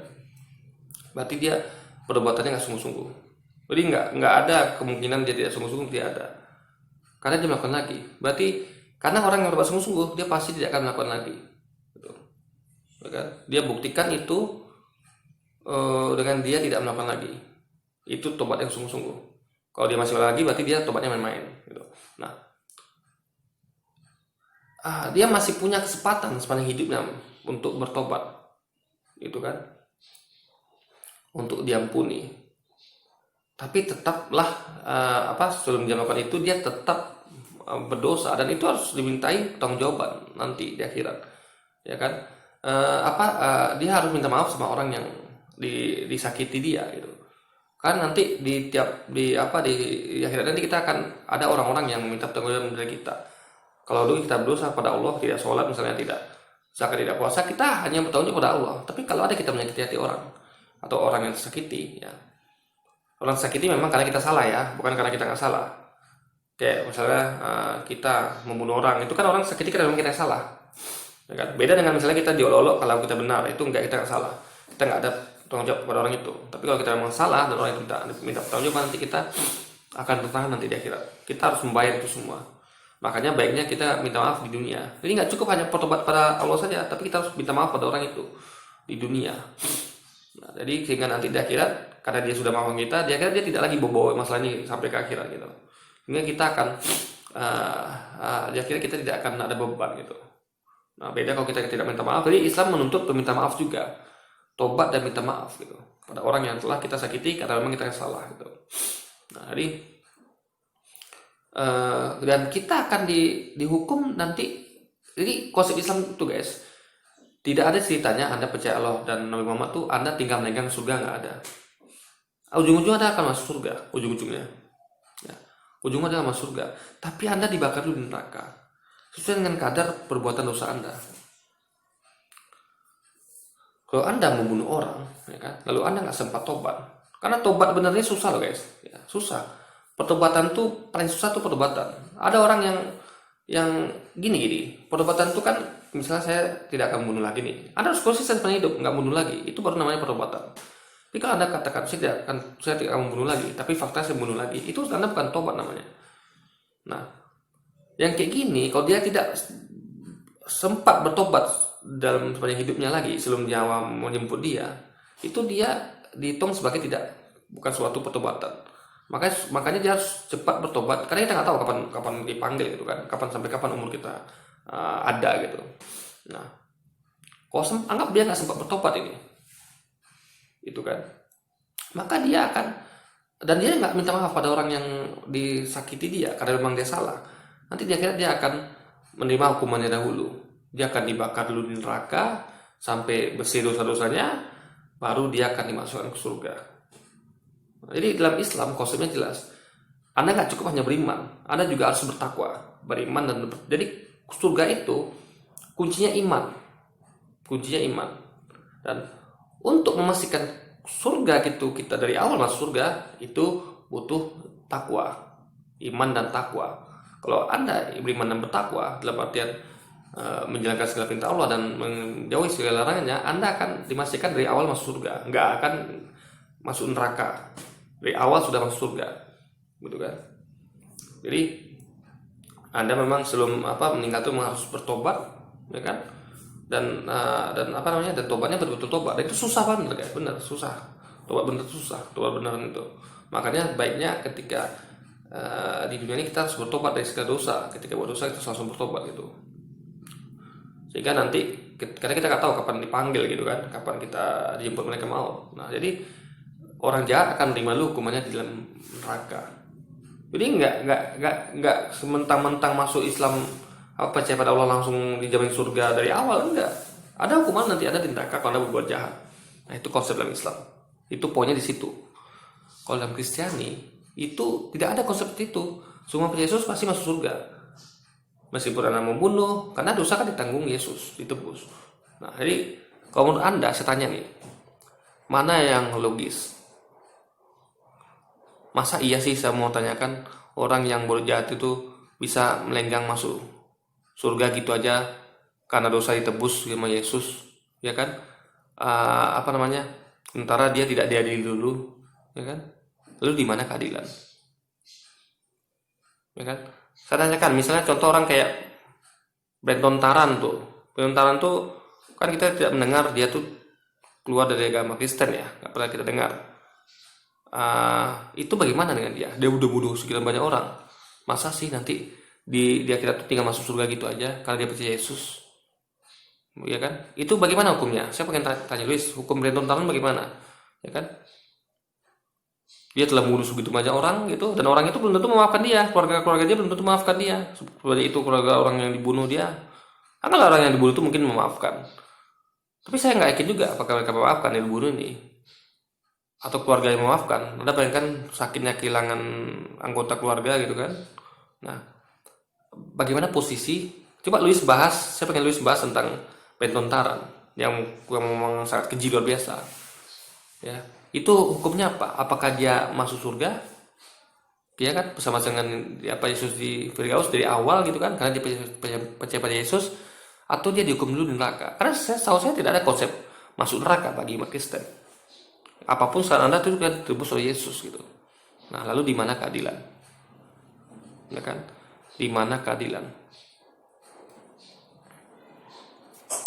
Berarti dia pertobatannya nggak sungguh-sungguh. Jadi nggak ada kemungkinan dia tidak sungguh-sungguh, tidak ada. Karena dia melakukan lagi. Berarti karena orang yang bertobat sungguh-sungguh, dia pasti tidak akan melakukan lagi, gitu. Ya kan? Dia buktikan itu dengan dia tidak melakukan lagi. Itu tobat yang sungguh-sungguh. Kalau dia masih lagi, berarti dia tobatnya main-main, gitu. Nah, dia masih punya kesempatan sepanjang hidupnya untuk bertobat, gitu kan, untuk diampuni. Tapi tetaplah sebelum dia melakukan itu, dia tetap berdosa, dan itu harus dimintai pertanggungjawaban nanti di akhirat, ya kan? Dia harus minta maaf sama orang yang disakiti dia, gitu. Kan nanti di akhirat nanti kita akan ada orang-orang yang minta pertanggungjawaban dari kita. Kalau dulu kita berdosa pada Allah, tidak sholat misalnya, tidak zakat, tidak puasa, kita hanya bertanggung jawab pada Allah. Tapi kalau ada kita menyakiti hati orang atau orang yang tersakiti, ya, orang tersakiti memang karena kita salah, ya, bukan karena kita nggak salah. Kayak misalnya kita membunuh orang, itu kan orang sakiti karena kita salah, ya kan? Beda dengan misalnya kita diolok-olok, kalau kita benar, itu enggak, kita nggak salah, kita nggak ada tanggung jawab pada orang itu. Tapi kalau kita memang salah dan orang itu minta tanggung jawab, nanti kita akan bertahan nanti di akhirat. Kita harus membayar itu semua. Makanya baiknya kita minta maaf di dunia. Jadi nggak cukup hanya bertobat pada Allah saja, tapi kita harus minta maaf pada orang itu di dunia. Nah, jadi sehingga nanti di akhirat, karena dia sudah maafkan kita, di akhirat dia tidak lagi bawa masalah ini sampai ke akhirat, gitu. sehingga kita akan akhirnya kita tidak akan ada beban gitu. Nah, beda kalau kita tidak minta maaf. Jadi Islam menuntut meminta maaf juga, tobat dan minta maaf gitu pada orang yang telah kita sakiti karena memang kita salah gitu. Nah, jadi dan kita akan dihukum nanti. Jadi konsep Islam itu guys, tidak ada ceritanya Anda percaya Allah dan Nabi Muhammad tuh Anda tinggal memegang surga, nggak ada. Ujung-ujungnya Anda akan masuk surga, ujung-ujungnya. Ya, ujungnya adalah masuk surga. Tapi Anda dibakar dulu di neraka, sesuai dengan kadar perbuatan dosa Anda. Kalau Anda membunuh orang, ya kan, lalu Anda nggak sempat tobat, karena tobat benarnya susah loh guys, ya, susah. Pertobatan tuh paling susah tuh pertobatan. Ada orang yang gini, pertobatan tuh kan, misalnya saya tidak akan membunuh lagi nih, Anda harus konsisten sepanjang hidup nggak membunuh lagi, itu baru namanya pertobatan. Tapi kalau Anda katakan saya tidak akan membunuh lagi, tapi fakta saya membunuh lagi, itu Anda bukan tobat namanya. Nah, yang kayak gini, kalau dia tidak sempat bertobat dalam sepanjang hidupnya lagi sebelum nyawa menjemput dia, itu dia dihitung sebagai bukan suatu pertobatan. Makanya dia harus cepat bertobat, karena kita nggak tahu kapan dipanggil gitu kan, sampai kapan umur kita ada gitu. Nah, kalau anggap dia nggak sempat bertobat ini, itu kan, maka dia akan, dan dia nggak minta maaf pada orang yang disakiti dia karena memang dia salah, nanti dia akan menerima hukumannya dahulu. Dia akan dibakar dulu di neraka sampai bersih dosa-dosanya, baru dia akan dimasukkan ke surga. Jadi dalam Islam konsepnya jelas, Anda nggak cukup hanya beriman, Anda juga harus bertakwa, beriman dan jadi surga itu kuncinya iman, dan untuk memastikan surga gitu, kita dari awal masuk surga itu butuh takwa, iman dan takwa. Kalau Anda beriman dan bertakwa dalam artian menjalankan segala perintah Allah dan menjauhi segala larangannya, Anda akan dipastikan dari awal masuk surga, nggak akan masuk neraka. Dari awal sudah masuk surga, gitu kan? Jadi Anda memang sebelum meninggal itu harus bertobat, ya kan? Dan tobatnya betul-betul tobat. Dan itu susah banget, guys, bener susah. Tobat bener susah, tobat beneran itu. Makanya baiknya ketika di dunia ini kita harus bertobat dari segala dosa. Ketika buat dosa kita langsung bertobat gitu. Sehingga nanti, karena kita nggak tahu kapan dipanggil gitu kan, kapan kita dijemput mereka maut. Nah, jadi orang jahat akan menerima lu hukumannya di dalam neraka. Jadi nggak sementang-mentang masuk Islam percaya pada Allah langsung dijamin surga dari awal, enggak. Ada hukuman nanti ada di neraka kalau Anda berbuat jahat. Nah, itu konsep dalam Islam. Itu poinnya di situ. Kalau dalam Kristiani itu tidak ada konsep itu. Semua percaya Yesus pasti masuk surga. Meskipun Anda membunuh, karena dosa kan ditanggung Yesus, ditebus. Nah, jadi kalau menurut Anda, saya tanya nih, mana yang logis? Masa iya sih saya mau tanyakan, orang yang berjahat itu bisa melenggang masuk surga gitu aja karena dosa ditebus sama Yesus, ya kan? Sementara dia tidak diadili dulu, ya kan? Lalu di mana keadilan? Ya kan? Saya tanyakan, misalnya contoh orang kayak Brenton Tarrant tuh kan kita tidak mendengar dia tuh keluar dari agama Kristen ya, nggak pernah kita dengar. Itu bagaimana dengan dia? Dia udah bunuh sekian banyak orang. Masa sih nanti di akhirat tuh tinggal masuk surga gitu aja karena dia percaya Yesus? Ya kan? Itu bagaimana hukumnya? Saya pengen tanya Luis, hukum Brenton Tarrant bagaimana? Ya kan? Dia telah membunuh segitu banyak orang gitu, dan orang itu belum tentu memaafkan dia, keluarga dia belum tentu memaafkan dia. Seperti itu keluarga orang yang dibunuh dia. Karena orang yang dibunuh itu mungkin memaafkan. Tapi saya nggak yakin juga apakah mereka memaafkan yang dibunuh ini. Atau keluarga yang memaafkan. Anda bayangkan sakitnya kehilangan anggota keluarga gitu kan. Nah, bagaimana posisi? Coba saya pengen Luis bahas tentang Brenton Tarrant yang memang sangat keji luar biasa. Ya, itu hukumnya apa? Apakah dia masuk surga? Dia kan bersama dengan Yesus di Firdaus dari awal gitu kan, karena dia percaya pada Yesus, atau dia dihukum dulu di neraka? Karena saya tidak ada konsep masuk neraka bagi umat Kristen. Apapun saran Anda itu kan ditebus oleh Yesus gitu. Nah, lalu di mana keadilan? Ya kan? Di mana keadilan?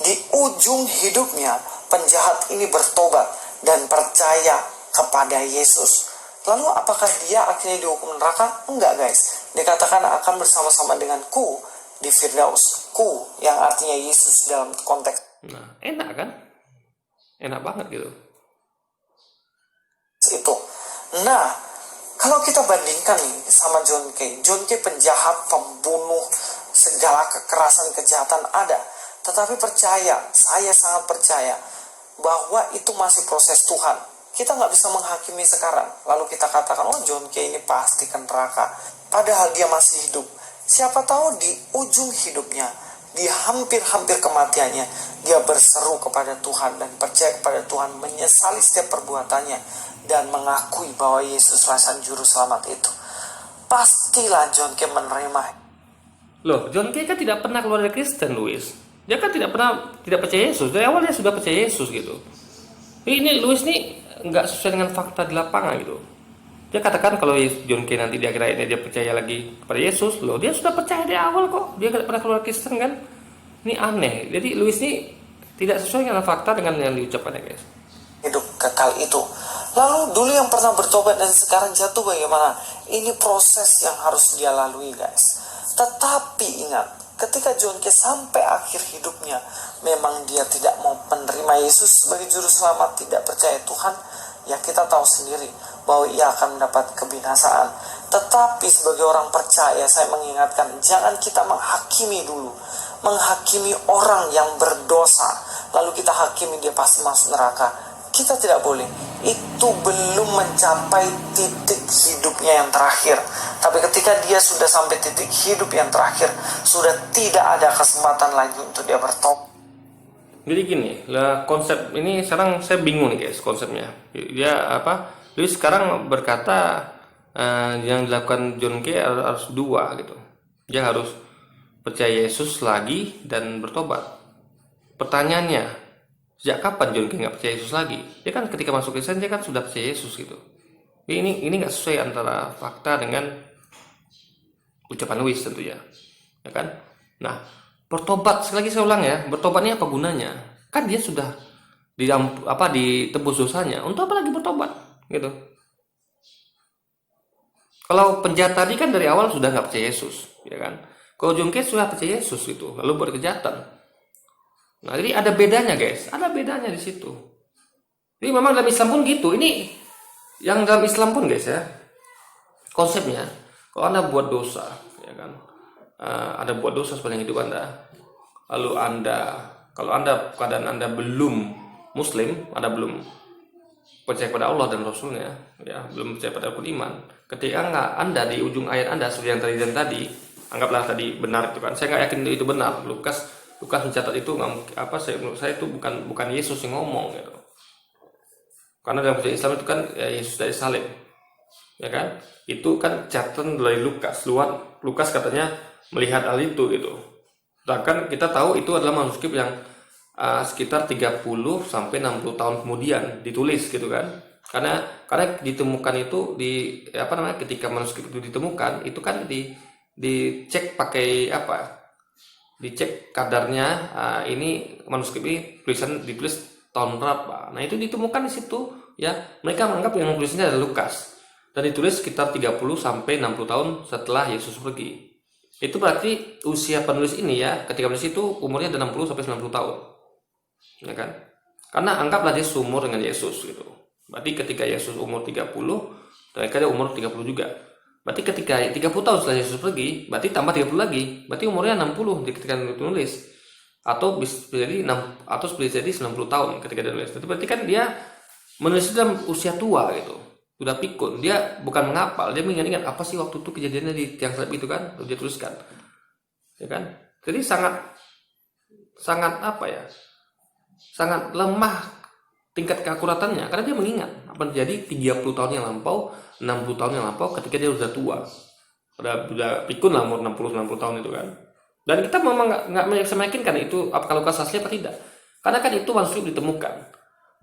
Di ujung hidupnya penjahat ini bertobat dan percaya kepada Yesus. Lalu apakah dia akhirnya dihukum neraka? Enggak guys. Dikatakan akan bersama-sama denganku di Firdaus. Ku yang artinya Yesus dalam konteks Nah, enak kan? Enak banget gitu. itu. Nah, kalau kita bandingkan nih sama John Kay. John Kay penjahat, pembunuh, segala kekerasan, kejahatan ada. Tetapi percaya, saya sangat percaya bahwa itu masih proses Tuhan. Kita nggak bisa menghakimi sekarang. Lalu kita katakan, oh John Kay ini pasti ke neraka. Padahal dia masih hidup. Siapa tahu di ujung hidupnya, di hampir-hampir kematiannya, dia berseru kepada Tuhan dan percaya kepada Tuhan, menyesali setiap perbuatannya, dan mengakui bahwa Yesuslah sang juru selamat itu. Pastilah John Kay menerima. Loh, John Kay kan tidak pernah keluar dari Kristen, Louis. Dia kan tidak percaya Yesus. Dari awal dia sudah percaya Yesus gitu. Ini Louis nih nggak sesuai dengan fakta di lapangan gitu. Dia katakan kalau John Kay nanti di akhir hayatnya dia percaya lagi kepada Yesus, loh dia sudah percaya dari awal kok. Dia nggak pernah keluar Kristen kan? Ini aneh. Jadi Louis ini tidak sesuai dengan fakta dengan yang diucapkan ya guys. Hidup kekal itu. Lalu dulu yang pernah bertobat dan sekarang jatuh bagaimana? Ini proses yang harus dia lalui guys. Tetapi ingat, ketika John Kay sampai akhir hidupnya memang dia tidak mau menerima Yesus sebagai juru selamat, tidak percaya Tuhan, ya kita tahu sendiri bahwa ia akan mendapat kebinasaan. Tetapi sebagai orang percaya, saya mengingatkan, jangan kita menghakimi dulu, menghakimi orang yang berdosa lalu kita hakimi dia pasti masuk neraka. Kita tidak boleh. Itu belum mencapai titik hidupnya yang terakhir. Tapi ketika dia sudah sampai titik hidup yang terakhir, sudah tidak ada kesempatan lagi untuk dia bertobat. Jadi gini, lah konsep ini sekarang saya bingung nih guys konsepnya. Dia apa? Jadi sekarang berkata yang dilakukan John Kay harus dua gitu. Dia harus percaya Yesus lagi dan bertobat. Pertanyaannya, sejak kapan John Kay nggak percaya Yesus lagi? Dia kan ketika masuk Kristen dia kan sudah percaya Yesus gitu. Jadi ini nggak sesuai antara fakta dengan ucapan Louis tentunya, ya kan? Nah, bertobat sekali lagi saya ulang ya, bertobatnya apa gunanya? Kan dia sudah ditebus dosanya. Untuk apa lagi bertobat? Gitu. Kalau penjahat tadi kan dari awal sudah nggak percaya Yesus, ya kan? Kalau John Kay sudah percaya Yesus gitu, lalu berkejahatan. Nah, jadi ada bedanya guys, ada bedanya di situ. Jadi memang dalam Islam pun gitu. Ini yang dalam Islam pun guys ya, konsepnya kalau Anda buat dosa, ya kan, Anda buat dosa sepanjang hidup Anda, lalu kalau keadaan Anda belum Muslim, Anda belum percaya pada Allah dan Rasulnya, ya, belum percaya pada rukun iman. Ketika Anda di ujung ayat Anda seperti yang tadi, anggaplah tadi benar itu kan, saya nggak yakin itu benar. Lukas mencatat itu menurut saya itu bukan Yesus yang ngomong gitu. Karena dalam percaya Islam itu kan ya, Yesus dari salib, ya kan? Itu kan catatan dari Lukas. Lukas katanya melihat hal itu gitu. Sedangkan kita tahu itu adalah manuskrip yang sekitar 30 sampai 60 tahun kemudian ditulis gitu kan. Karena ditemukan itu ketika manuskrip itu ditemukan itu kan dicek pakai dicek kadarnya, ini manuskrip ini ditulis tahun berapa. Nah, itu ditemukan di situ ya. Mereka menganggap yang tulisnya adalah Lukas dan ditulis sekitar 30 sampai 60 tahun setelah Yesus pergi. Itu berarti usia penulis ini ya, ketika menulis itu umurnya ada 60 sampai 90 tahun. Ya kan? Karena anggaplah dia seumur dengan Yesus gitu. Berarti ketika Yesus umur 30, mereka dia umur 30 juga. Berarti ketika 30 tahun setelah Yesus pergi, berarti tambah 30 lagi. Berarti umurnya 60 ketika ditulis. Atau bisa jadi 90 tahun ketika dia nulis. Itu berarti kan dia menulis dalam usia tua gitu. Udah pikun. Dia bukan menghafal, dia mengingat apa sih waktu itu kejadiannya di tiang salib itu kan, lalu dia tuliskan. Ya kan? Jadi sangat sangat lemah tingkat keakuratannya karena dia mengingat apa yang terjadi 30 tahun yang lampau, 60 tahun yang lampau ketika dia sudah tua. Udah pikun lah umur 60 tahun itu kan. Dan kita memang nggak bisa meyakinkan itu apakah Lukas asli apa tidak. Karena kan itu manuskrip ditemukan,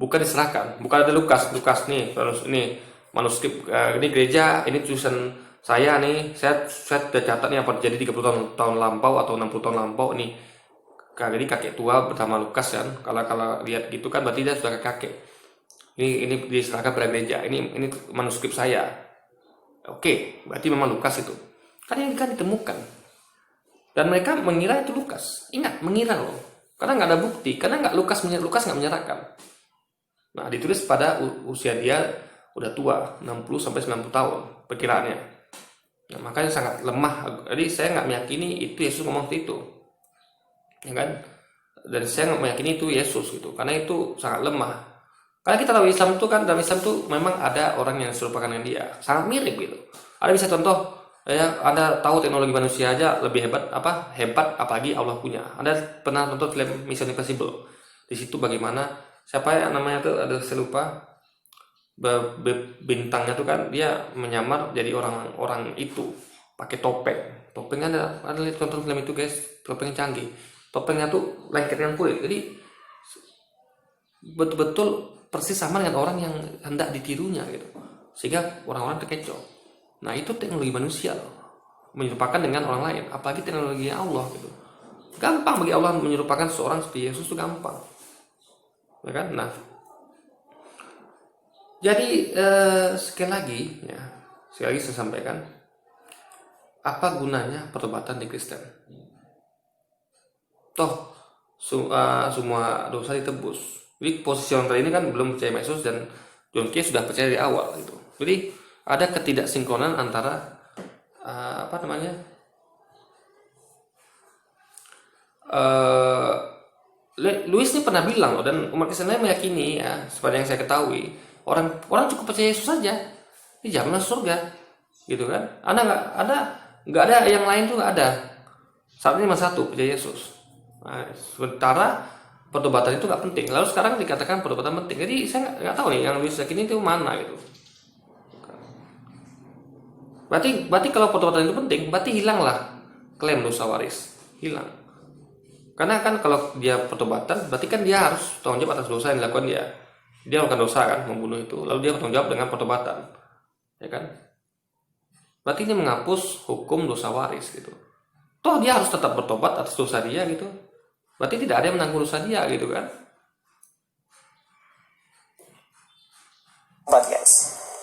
bukan diserahkan. Bukan ada Lukas nih, ini manuskrip ini gereja, ini tulisan saya nih, saya sudah catat nih apa terjadi 30 tahun lampau atau 60 tahun lampau nih. Jadi kakek tua bernama Lukas kan. Kalau lihat gitu kan berarti dia sudah kakek. Ini diserahkan pada gereja. Ini manuskrip saya. Oke, berarti memang Lukas itu. Kan ditemukan. Dan mereka mengira itu Lukas. Ingat, mengira loh. Karena nggak ada bukti. Karena Lukas nggak menyerahkan. Nah, ditulis pada usia dia udah tua, 60-90 tahun perkiraannya. Nah, makanya sangat lemah. Jadi saya nggak meyakini itu Yesus ngomong seperti itu. Ya kan? Dan saya nggak meyakini itu Yesus gitu. Karena itu sangat lemah. Karena kita tahu Islam itu kan, dalam Islam itu memang ada orang yang serupakan dengan dia, sangat mirip gitu. Ada bisa contoh, ya Anda tahu teknologi manusia aja lebih hebat apalagi Allah punya. Anda pernah nonton film Mission Impossible? Di situ bagaimana siapa yang namanya tuh ada saya lupa, bintangnya tuh kan dia menyamar jadi orang itu pakai topeng ada lihat tonton film itu guys, topengnya canggih, topengnya tuh lengket dengan kulit, jadi betul-betul persis sama dengan orang yang hendak ditirunya gitu, sehingga orang-orang terkecoh. Nah itu teknologi manusia loh, menyerupakan dengan orang lain, apalagi teknologi Allah gitu. Gampang bagi Allah menyerupakan seorang seperti Yesus itu gampang, ya kan? Nah jadi sekali lagi saya sampaikan, apa gunanya pertobatan di Kristen? Toh semua dosa ditebus. Jadi posisi orang tadi ini kan belum percaya Yesus dan John Kay sudah percaya dari awal gitu. Jadi ada ketidaksinkronan antara Louis ini pernah bilang loh, dan umat Kristen lain meyakini ya, seperti yang saya ketahui, orang cukup percaya Yesus saja, dijamin surga, gitu kan? Nggak ada yang lain tuh nggak ada. Saat ini cuma satu, percaya Yesus. Nah, sementara pertobatan itu nggak penting. Lalu sekarang dikatakan pertobatan penting. Jadi saya nggak tahu nih yang Louis yakini itu mana gitu. Berarti kalau pertobatan itu penting, berarti hilanglah klaim dosa waris, hilang. Karena kan kalau dia pertobatan, berarti kan dia harus tanggung jawab atas dosa yang dilakukan dia. Dia melakukan dosa kan, membunuh itu. Lalu dia bertanggung jawab dengan pertobatan, ya kan? Berarti ini menghapus hukum dosa waris gitu. Toh dia harus tetap bertobat atas dosa dia gitu. Berarti tidak ada yang menanggung dosa dia gitu kan? But guys,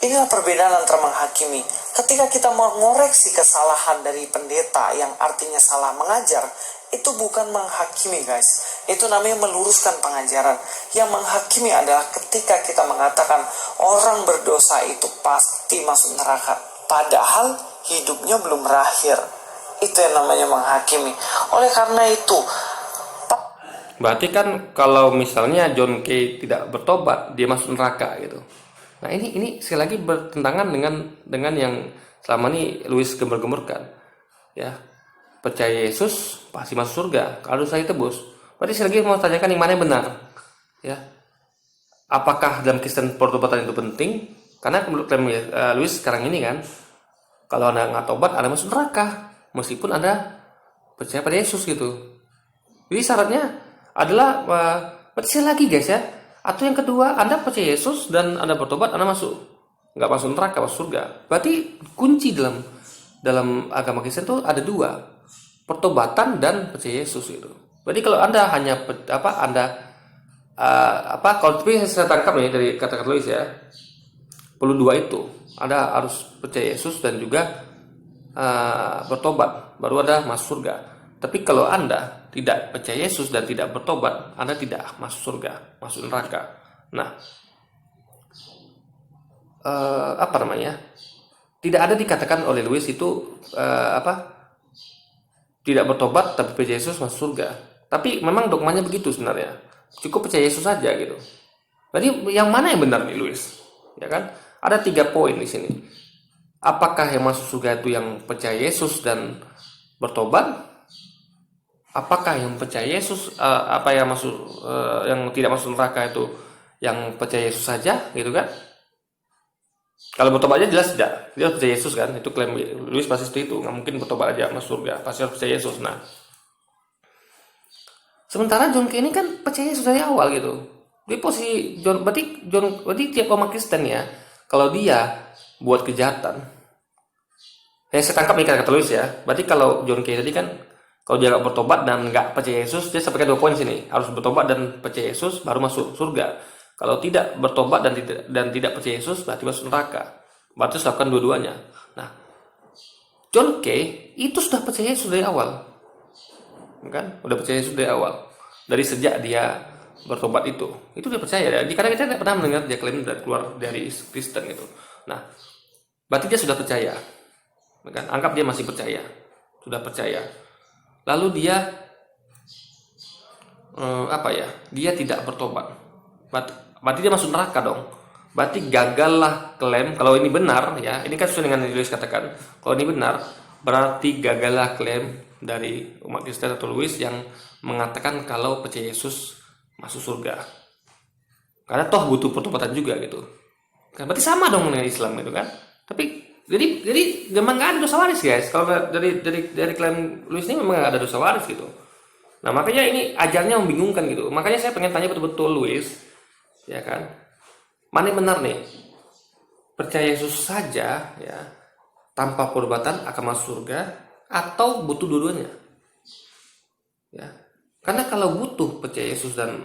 inilah perbedaan antara menghakimi. Ketika kita mengoreksi kesalahan dari pendeta yang artinya salah mengajar, itu bukan menghakimi guys. Itu namanya meluruskan pengajaran. Yang menghakimi adalah ketika kita mengatakan orang berdosa itu pasti masuk neraka, padahal hidupnya belum berakhir. Itu yang namanya menghakimi. Oleh karena itu, berarti kan kalau misalnya John Kay tidak bertobat, dia masuk neraka gitu. Nah ini sekali lagi bertentangan dengan yang selama ini Louis gembar-gemburkan. Ya, percaya Yesus pasti masuk surga kalau dosa tebus. Berarti sekali lagi mau tanyakan yang mana yang benar. Ya, apakah dalam Kristen pertobatan itu penting? Karena menurut Louis sekarang ini kan, kalau Anda nggak tobat, Anda masuk neraka, meskipun Anda percaya pada Yesus gitu. Jadi syaratnya adalah berarti lagi guys ya. Atau yang kedua, Anda percaya Yesus dan Anda bertobat, Anda nggak masuk neraka, masuk surga. Berarti kunci dalam agama Kristen itu ada dua, pertobatan dan percaya Yesus gitu. Berarti kalau Anda hanya kalau saya tangkap nih dari kata-kata Louis ya, perlu dua itu. Anda harus percaya Yesus dan juga bertobat, baru Anda masuk surga. Tapi kalau Anda tidak percaya Yesus dan tidak bertobat, Anda tidak masuk surga, masuk neraka. Nah, tidak ada dikatakan oleh Louis itu tidak bertobat tapi percaya Yesus masuk surga. Tapi memang dogmanya begitu sebenarnya. Cukup percaya Yesus saja gitu. Jadi yang mana yang benar nih Louis? Ya kan? Ada 3 poin di sini. Apakah yang masuk surga itu yang percaya Yesus dan bertobat? Apakah yang percaya Yesus yang tidak masuk neraka itu yang percaya Yesus saja gitu kan? Kalau bertobat aja jelas tidak, dia harus percaya Yesus kan, itu klaim Louis pasti seperti itu, nggak mungkin bertobat aja masuk surga, pasti harus percaya Yesus. Nah, sementara John Kay ini kan percaya Yesus dari awal gitu. Di posisi berarti tiap umat Kristen ya, kalau dia buat kejahatan, saya tangkap nih kata Louis ya, berarti kalau John Kay tadi kan, kalau dia nggak bertobat dan nggak percaya Yesus, dia sampaikan 2 poin sini, harus bertobat dan percaya Yesus baru masuk surga. Kalau tidak bertobat dan tidak percaya Yesus, berarti masuk neraka. Berarti lakukan dua-duanya. Nah, John Kay itu sudah percaya Yesus dari awal, kan? Udah percaya Yesus dari awal, dari sejak dia bertobat itu dia percaya. Karena kita tidak pernah mendengar dia klaim dari keluar dari Kristen gitu. Nah, berarti dia sudah percaya, kan? Anggap dia masih percaya, sudah percaya. Lalu dia dia tidak bertobat. Berarti dia masuk neraka dong. Berarti gagallah klaim, kalau ini benar ya, ini kan sesuai dengan yang Louis katakan. Kalau ini benar, berarti gagallah klaim dari umat Kristen atau Louis yang mengatakan kalau percaya Yesus masuk surga. Karena toh butuh pertobatan juga gitu. Kan berarti sama dong dengan Islam gitu kan. Tapi jadi memang nggak ada dosa waris guys. Kalau dari klaim Louis ini memang nggak ada dosa waris gitu. Nah makanya ini ajarnya membingungkan gitu. Makanya saya pengen tanya betul-betul Louis, ya kan, mana yang benar nih? Percaya Yesus saja ya tanpa pertobatan akan masuk surga, atau butuh dua-duanya? Ya, karena kalau butuh percaya Yesus dan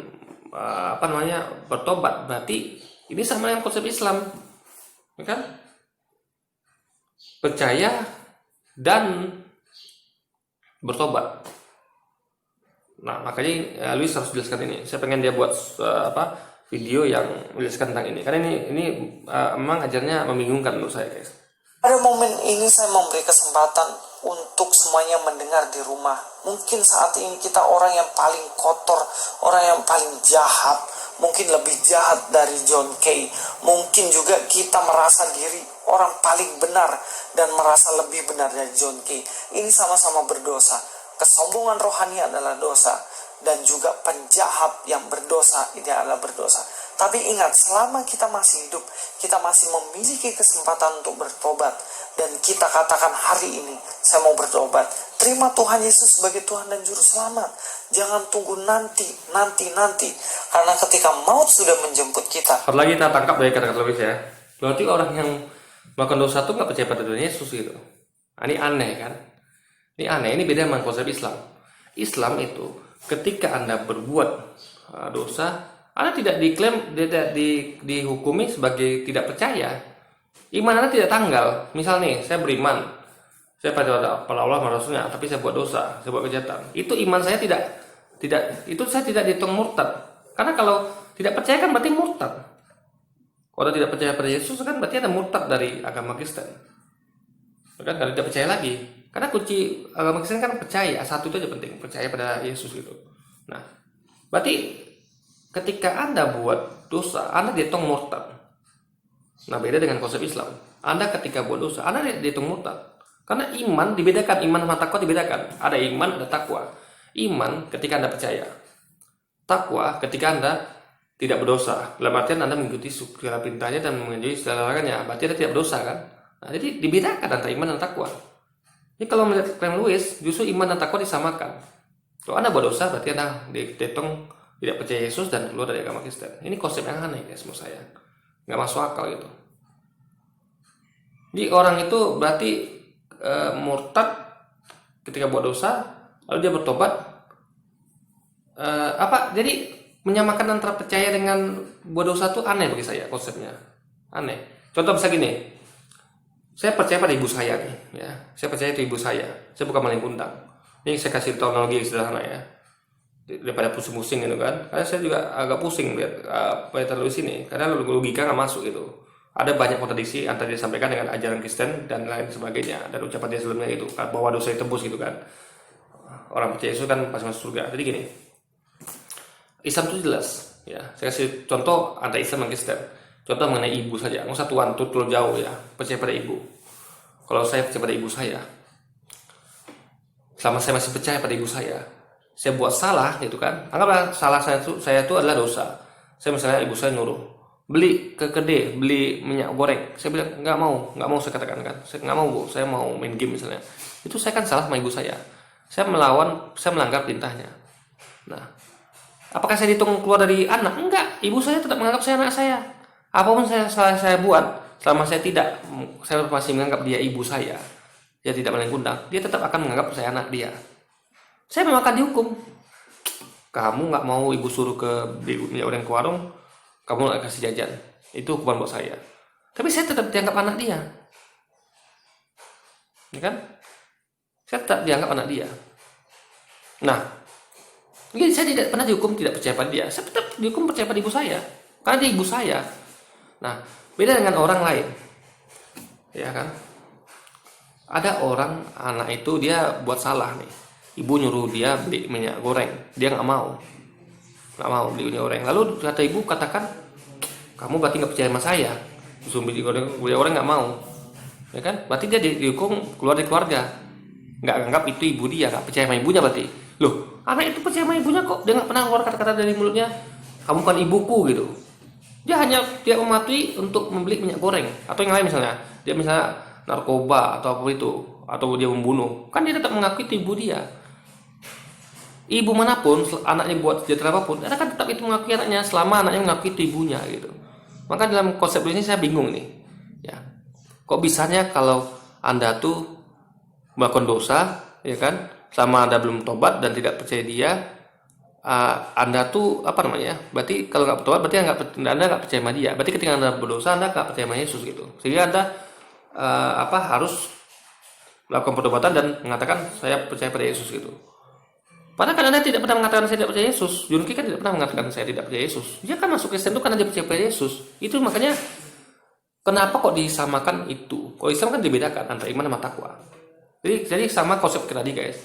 bertobat, berarti ini sama dengan konsep Islam, ya kan? Percaya dan bertobat. Nah makanya Louis harus jelaskan ini. Saya pengen dia buat video yang menjelaskan tentang ini, karena ini memang ajarnya membingungkan menurut saya guys. Pada momen ini saya memberi kesempatan untuk semuanya mendengar di rumah. Mungkin saat ini kita orang yang paling kotor, orang yang paling jahat, mungkin lebih jahat dari John Kay. Mungkin juga kita merasa diri orang paling benar dan merasa lebih benar dari John Kay. Ini sama-sama berdosa. Kesombongan rohani adalah dosa, dan juga penjahat yang berdosa ini adalah berdosa. Tapi ingat, selama kita masih hidup, kita masih memiliki kesempatan untuk bertobat. Dan kita katakan hari ini, saya mau bertobat. Terima Tuhan Yesus sebagai Tuhan dan Juru Selamat. Jangan tunggu nanti. Karena ketika maut sudah menjemput kita. Lagi kita tangkap dari kata-kata Louis ya. Berarti orang yang melakukan dosa itu nggak percaya pada Tuhan Yesus gitu. Nah, ini aneh kan? Ini aneh, ini beda dengan konsep Islam. Islam itu ketika Anda berbuat dosa, Anda tidak diklaim, tidak dihukumi sebagai tidak percaya. Iman Anda tidak tanggal. Misal nih, saya beriman, saya pada Allah dan Rasulnya, tapi saya buat dosa, saya buat kejahatan. Itu iman saya tidak itu saya tidak dihitung murtad. Karena kalau tidak percaya kan berarti murtad. Kalau tidak percaya pada Yesus kan berarti ada murtad dari agama Kristen. Kan kalau tidak percaya lagi. Karena kunci agama Kristen kan percaya, satu itu aja penting, percaya pada Yesus gitu. Nah, berarti ketika Anda buat dosa, Anda dihitung murtad. Nah, beda dengan konsep Islam. Anda ketika buat dosa, Anda dihitung murtad. Karena iman dibedakan, iman sama takwa dibedakan. Ada iman, ada takwa. Iman ketika Anda percaya. Takwa ketika Anda tidak berdosa. Dalam artian Anda mengikuti segala perintahnya dan menjadi segala larangannya. Berarti Anda tidak berdosa kan? Nah, jadi dibedakan antara iman dan takwa. Ini kalau melihat klaim Louis, justru iman dan takwa disamakan. Kalau Anda berdosa, berarti Anda dihitung tidak percaya Yesus dan keluar dari agama Kristen. Ini konsep yang aneh guys, menurut saya. Nggak masuk akal gitu. Jadi orang itu berarti murtad ketika buat dosa, lalu dia bertobat. Jadi menyamakan antara percaya dengan buat dosa itu aneh bagi saya konsepnya. Aneh. Contoh misalnya gini. Saya percaya pada ibu saya nih, ya. Saya percaya itu ibu saya. Saya bukan maling kundang. Ini saya kasih analogi sederhana ya. Daripada pusing-pusing gitu kan. Karena saya juga agak pusing lihat terus ini. Karena logika nggak masuk gitu. Ada banyak kontradiksi antara dia disampaikan dengan ajaran Kristen dan lain sebagainya. Dan ucapan dia sebelumnya itu bahwa dosa ditebus gitu kan. Orang percaya Yesus kan pasti masuk surga. Jadi gini. Islam itu jelas. Ya. Saya kasih contoh antara Islam dan Kristen. Contoh mengenai ibu saja, nggak usah tuan terlalu jauh ya, percaya pada ibu. Kalau saya percaya pada ibu saya, selama saya masih percaya pada ibu saya buat salah gitu kan, anggaplah salah saya itu adalah dosa. Saya misalnya ibu saya nyuruh beli ke kedai, beli minyak goreng, saya bilang nggak mau saya katakan kan, saya nggak mau bu, saya mau main game misalnya. Itu saya kan salah sama ibu saya melanggar perintahnya. Nah, apakah saya dihitung keluar dari anak? Enggak, ibu saya tetap menganggap saya anak saya. Apapun saya buat, selama saya masih menganggap dia ibu saya, dia tidak maling kundang, dia tetap akan menganggap saya anak dia. Saya memang akan dihukum. Kamu nggak mau ibu suruh ke minyak goreng ke warung, kamu nggak kasih jajan, itu hukuman buat saya. Tapi saya tetap dianggap anak dia, ya kan? saya tetap dianggap anak dia. Nah, jadi saya tidak pernah dihukum tidak percaya pada dia. Saya tetap dihukum percaya pada ibu saya, karena dia ibu saya. Nah, beda dengan orang lain, ya kan? Ada orang anak itu dia buat salah nih, ibu nyuruh dia beli minyak goreng, dia nggak mau beli minyak goreng. Lalu kata ibu katakan, kamu berarti nggak percaya sama saya, suruh beli goreng nggak mau, ya kan? Berarti dia dihukum keluar dari keluarga, nggak anggap itu ibu dia, nggak percaya sama ibunya berarti. Loh, anak itu percaya sama ibunya kok, dia nggak pernah keluar kata-kata dari mulutnya, kamu kan ibuku gitu. Dia hanya tidak mematuhi untuk membeli minyak goreng. Atau yang lain misalnya, dia misalnya narkoba atau apa itu, atau dia membunuh, kan dia tetap mengakui itu ibu dia. Ibu manapun anaknya buat sejahtera apapun, dia kan tetap itu mengakui anaknya selama anaknya mengakui itu ibunya gitu. Maka dalam konsep ini saya bingung nih, ya. Kok bisanya kalau Anda tuh melakukan dosa, ya kan, selama Anda belum tobat dan tidak percaya dia, Anda tuh apa namanya? Berarti kalau nggak bertobat berarti Anda nggak percaya sama dia. Berarti ketika Anda berdosa Anda nggak percaya sama Yesus gitu. Sehingga Anda harus melakukan pertobatan dan mengatakan saya percaya pada Yesus gitu. Padahal kan Anda tidak pernah mengatakan saya tidak percaya Yesus. Yunki kan tidak pernah mengatakan saya tidak percaya Yesus. Dia kan masuk Kristen itu karena dia percaya pada Yesus. Itu makanya kenapa kok disamakan itu? Kalau Islam kan dibedakan antara iman sama takwa. Jadi sama konsep tadi guys.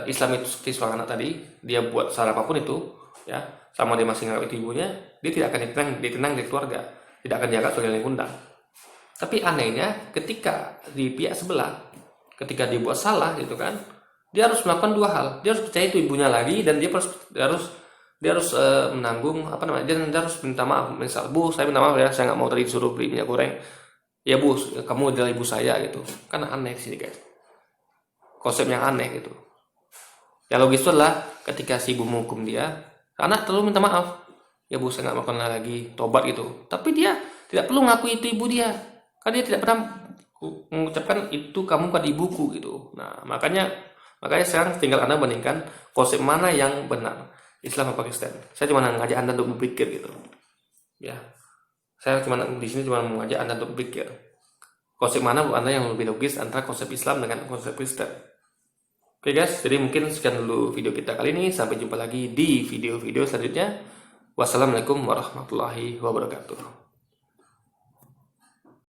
Islam itu seperti seorang anak tadi, dia buat salah apapun itu, ya, sama dia masih nganggap itu ibunya, dia tidak akan ditenang di keluarga, tidak akan dianggap sebagai yang undang. Tapi anehnya, ketika di pihak sebelah, ketika dia buat salah gitu kan, dia harus melakukan dua hal. Dia harus percaya itu ibunya lagi, dan dia harus menanggung apa namanya, dia harus minta maaf. Misal, Bu, saya minta maaf ya, saya nggak mau tadi disuruh beli minyak goreng. Ya Bu, kamu adalah ibu saya gitu. Kan aneh sih guys. Konsep yang aneh gitu. Yang logis itu adalah ketika si ibu menghukum dia, anak terlalu minta maaf. Ya Bu, saya nggak melakukan lagi, tobat gitu. Tapi dia tidak perlu ngakui itu ibu dia. Kan dia tidak pernah mengucapkan itu kamu kan ibuku gitu. Nah, makanya sekarang tinggal Anda bandingkan konsep mana yang benar, Islam atau Kristen. Saya cuma ngajak Anda untuk berpikir gitu. Ya. Saya di sini cuma mengajak Anda untuk berpikir. Konsep mana buat Anda yang lebih logis antara konsep Islam dengan konsep Kristen. Oke guys, jadi mungkin sekian dulu video kita kali ini. Sampai jumpa lagi di video-video selanjutnya. Wassalamualaikum warahmatullahi wabarakatuh.